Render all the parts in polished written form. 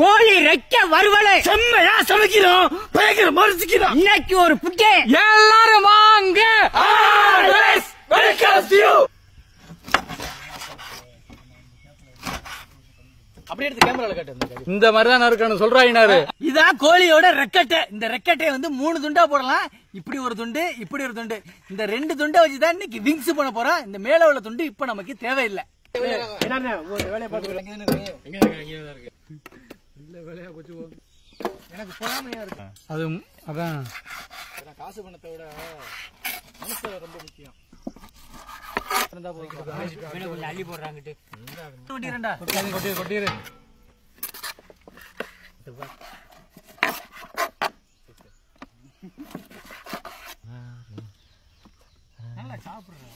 கோழி ரெக்க வறுவலை செம்மையா சமைக்கிறோம். பயங்கர மறுத்துக்கிறோம். இன்னைக்கு ஒரு புட்டே எல்லாரும் வாங்க. அப்படியே எடுத்து கேமரால காட்டு. இந்த மாதிரிதான் இருக்கணும் சொல்றாயினாரு. இதான் கோழியோட ரெக்கட்டை. இந்த ரெக்கட்டையை வந்து 3 துண்டா போடலாம். இப்படி ஒரு துண்டு, இப்படி ஒரு துண்டு. இந்த 2 துண்டை வச்சுதான் இன்னைக்கு விங்ஸ் பண்ண போறோம். இந்த மேல உள்ள துண்டு இப்ப நமக்கு தேவையில்லை. எனக்கு பொறாமையா இருக்கு. அது அதான் காசு பணத்தை விட மனசு ரொம்ப முக்கியம். கொஞ்சம் அள்ளி போடுறாங்கிட்டு கொட்டிடுறா. கொட்டிடு. நல்லா சாப்பிடுறேன்.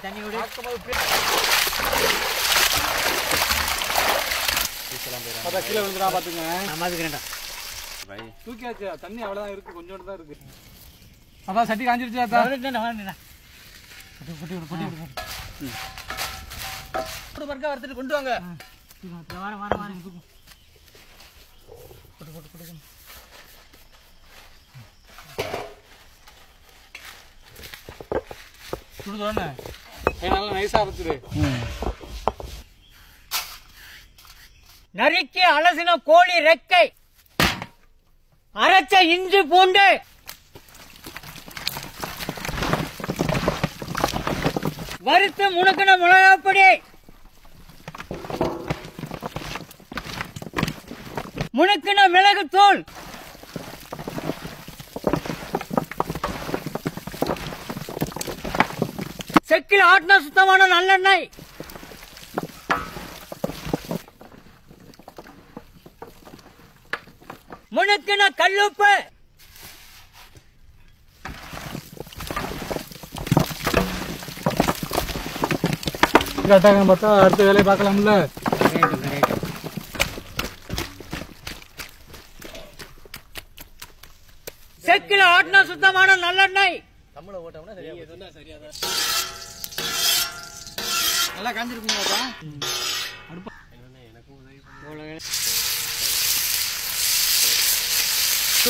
தண்ணி விடு. கீழே விழுந்துடா பாத்துங்க. தூக்கியாச்சு. தண்ணி அவ்வளவுதான் இருக்கு. கொஞ்சோண்டு தான் இருக்கு. அதான் சட்டி காஞ்சிருச்சு. வறுத்துட்டு கொண்டு வாங்க. நறுக்கி அலசின கோழி ரெக்கை, அரைச்ச இஞ்சி பூண்டு, வறுத்து முணுக்கின மிளகாப்பொடி, முணுக்கின மிளகு தூள், செக்கில் ஆட்டின சுத்தமான நல்லெண்ணெய், முணுக்கின கல்லுப்பு, பார்த்தா அடுத்த வேலையை பார்க்கலாம்ல. செக்கில் ஆட்டின சுத்தமான நல்லெண்ணெய். நல்லா காஞ்சிருக்குங்களா?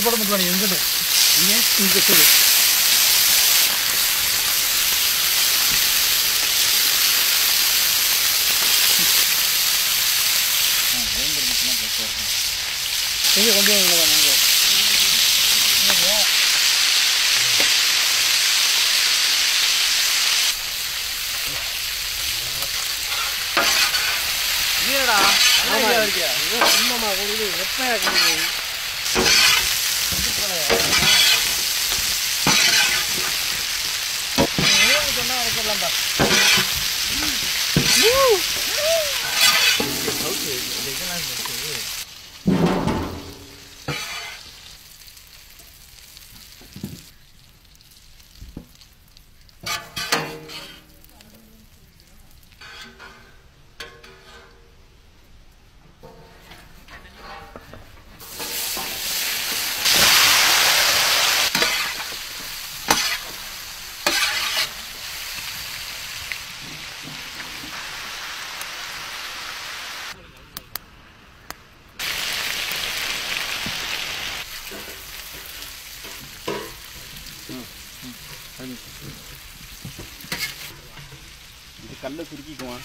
போட முடியும். எங்க சொல்லு. எங்க கொண்டு வாங்க. வீரடா நல்லா இருக்கியா? சும்மா கொடுத்து எப்பயா சொன்னா இருக்கலாம்டா. இது கல்ல சுருக்கிக்குவான்.